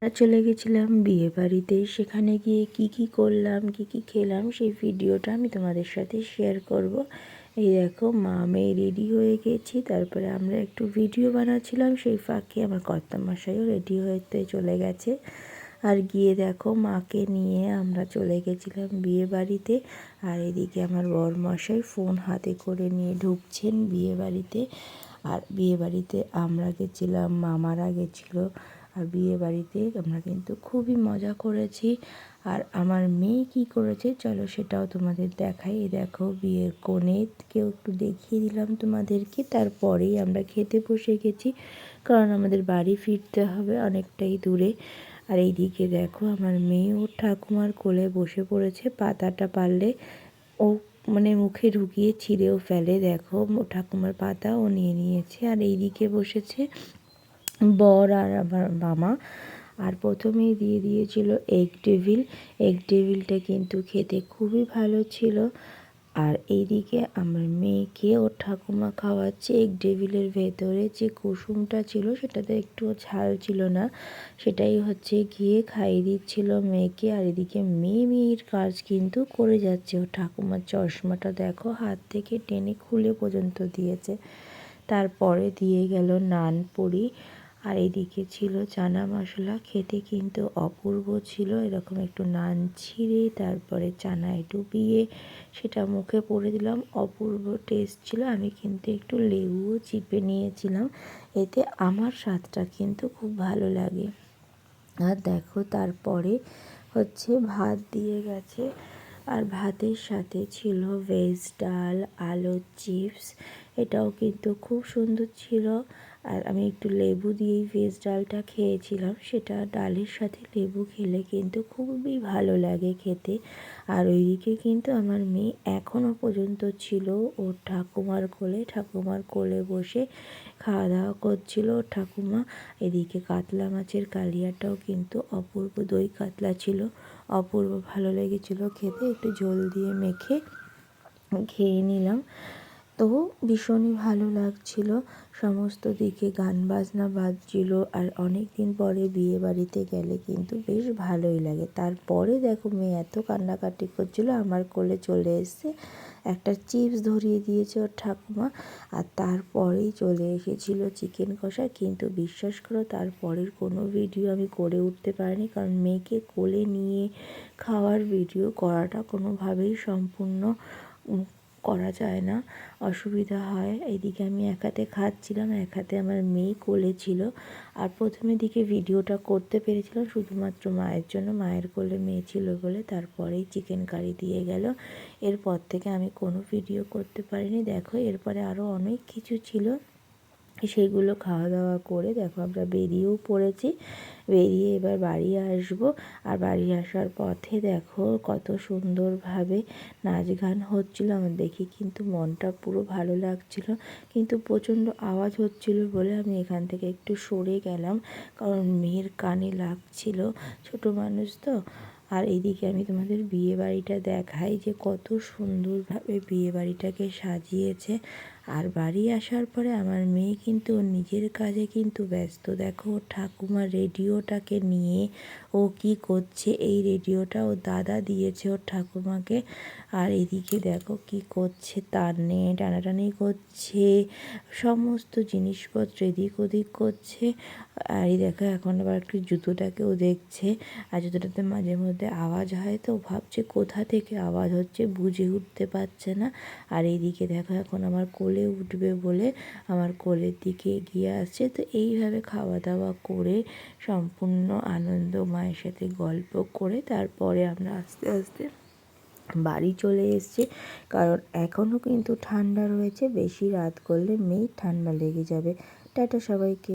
চলে গেছিলাম বিয়ে বাড়িতে। সেখানে গিয়ে কি করলাম, কি খেলাম, সেই ভিডিওটা আমি তোমাদের সাথে শেয়ার করব। এই দেখো, মা মেয়ে রেডি হয়ে গেছি। তারপরে আমরা একটু ভিডিও বানাচ্ছিলাম, সেই ফাঁকে আমার কর্তামশাইও রেডি হতে চলে গেছে। আর গিয়ে দেখো, মাকে নিয়ে আমরা চলে গেছিলাম বিয়ে বাড়িতে। আর এদিকে আমার বরমশাই ফোন হাতে করে নিয়ে ঢুকছেন বিয়ে বাড়িতে। আর বিয়ে বাড়িতে আমরা গেছিলাম, মামারা গেছিলো। আর বিয়ে বাড়িতে আমরা কিন্তু খুবই মজা করেছি। আর আমার মেয়ে কি করেছে চলো সেটাও তোমাদের দেখাই। দেখো, বিয়ের কনেকেও একটু দেখিয়ে দিলাম তোমাদেরকে। তারপরেই আমরা খেতে বসে গেছি, কারণ আমাদের বাড়ি ফিরতে হবে অনেকটাই দূরে। আর এইদিকে দেখো, আমার মেয়ে ওর ঠাকুমার কোলে বসে পড়েছে। পাতাটা পারলে ও মুখে ঢুকিয়ে ছিঁড়েও ফেলে। দেখো, ঠাকুমার পাতা ও নিয়ে নিয়েছে। আর এইদিকে বসেছে বর আর আমার মামা। আর প্রথমেই দিয়ে দিয়েছিল এগ ডেভিল। এগ ডেভিলটা কিন্তু খেতে খুবই ভালো ছিল। আর এইদিকে আমার মেয়েকে ওর ঠাকুমা খাওয়াচ্ছে। এগ ডেভিলের ভেতরে যে কুসুমটা ছিল সেটাতে একটু ঝাল ছিল না, সেটাই হচ্ছে গিয়ে খাইয়ে দিচ্ছিল মেয়েকে। আর এদিকে মেয়ের কাজ কিন্তু করে যাচ্ছে। ওর ঠাকুমার চশমাটা দেখো, হাত থেকে টেনে খুলে পর্যন্ত দিয়েছে। তারপরে দিয়ে গেল নান পুরি। আর এদিকে ছিল চানা মশলা। খেতে কিন্তু অপূর্ব ছিল। এরকম একটু নান ছিঁড়ে তারপরে চানায় ডুবিয়ে সেটা মুখে পড়ে দিলাম। অপূর্ব টেস্ট ছিল। আমি কিন্তু একটু লেবুও চিপে নিয়েছিলাম, এতে আমার স্বাদটা কিন্তু খুব ভালো লাগে। আর দেখো, তারপরে হচ্ছে ভাত দিয়ে গেছে। আর ভাতের সাথে ছিল ভেজ ডাল, আলুর চিপস। এটাও কিন্তু খুব সুন্দর ছিল। আর আমি একটু লেবু দিয়েই ভেজ ডালটা খেয়েছিলাম। সেটা ডালের সাথে লেবু খেলে কিন্তু খুবই ভালো লাগে খেতে। আর ওইদিকে কিন্তু আমার মেয়ে এখনও পর্যন্ত ছিল ওর ঠাকুমার কোলে বসে খাওয়া দাওয়া করছিল ওর ঠাকুমা। এদিকে কাতলা মাছের কালিয়াটাও কিন্তু অপূর্ব, দই কাতলা ছিল, অপূর্ব ভালো লেগেছিল খেতে। একটু ঝোল দিয়ে মেখে খেয়ে নিলাম, তো ভীষণই ভালো লাগছিল। সমস্ত দিকে গান বাজনা বাজছিল। আর অনেক দিন পরে বিয়ে বাড়িতে গেলে কিন্তু বেশ ভালোই লাগে। তারপরে দেখো, মেয়ে এত কান্নাকাটি করছিল, আমার কোলে চলে এসছে। একটা চিপস ধরিয়ে দিয়েছে ওর ঠাকুমা। আর তারপরেই চলে এসেছিল চিকেন কষা। কিন্তু বিশ্বাস করো, তারপরের কোনো ভিডিও আমি করে উঠতে পারিনি, কারণ মেয়েকে কোলে নিয়ে খাওয়ার ভিডিও করাটা কোনোভাবেই সম্পূর্ণ করা যায় না, অসুবিধা হয়। এইদিকে আমি এক হাতে খাচ্ছিলাম, এক হাতে আমার মেয়ে কোলে ছিল। আর প্রথমের দিকে ভিডিওটা করতে পেরেছিলাম শুধুমাত্র মায়ের জন্য, মায়ের কোলে মেয়ে ছিল বলে। তারপরেই চিকেন কারি দিয়ে গেল। এরপর থেকে আমি কোনো ভিডিও করতে পারিনি। দেখো, এরপরে আরও অনেক কিছু ছিল, সেগুলো খাওয়া দাওয়া করে দেখো আমরা বেরিয়েও পড়েছি। বেরিয়ে এবার বাড়ি আসবো। আর বাড়ি আসার পথে দেখো কত সুন্দরভাবে নাচ গান হচ্ছিল। আমার দেখে কিন্তু মনটা পুরো ভালো লাগছিল। কিন্তু প্রচণ্ড আওয়াজ হচ্ছিল বলে আমি এখান থেকে একটু সরে গেলাম, কারণ মেয়ের কানে লাগছিল, ছোট মানুষ তো। আর এইদিকে আমি তোমাদের বিয়ে বাড়িটা দেখাই যে কত সুন্দরভাবে বিয়ে বাড়িটাকে সাজিয়েছে। আর বাড়ি আসার পরে আমার মেয়ে কিন্তু ওর নিজের কাজে কিন্তু ব্যস্ত। দেখো, ওর ঠাকুমার রেডিওটাকে নিয়ে ও কি করছে। এই রেডিওটা ওর দাদা দিয়েছে ওর ঠাকুমাকে। আর এদিকে দেখো কি করছে, তার নিয়ে টানাটানি করছে, সমস্ত জিনিসপত্র এদিক ওদিক করছে। আর এই দেখো, এখন আবার একটু জুতোটাকেও দেখছে। আর জুতোটাতে মাঝে মধ্যে আওয়াজ হয়, তো ভাবছে কোথা থেকে আওয়াজ হচ্ছে, বুঝে উঠতে পারছে না। আর এইদিকে দেখো, এখন আমার কোলে উঠবে বলে আমার কোলের দিকে এগিয়ে আসছে। তো এইভাবে খাওয়া দাওয়া করে সম্পূর্ণ আনন্দ, মায়ের সাথে গল্প করে তারপরে আমরা আস্তে আস্তে বাড়ি চলে এসেছি। কারণ এখনও কিন্তু ঠান্ডা রয়েছে, বেশি রাত করলে মেয়ের ঠান্ডা লেগে যাবে। টাটা সবাইকে।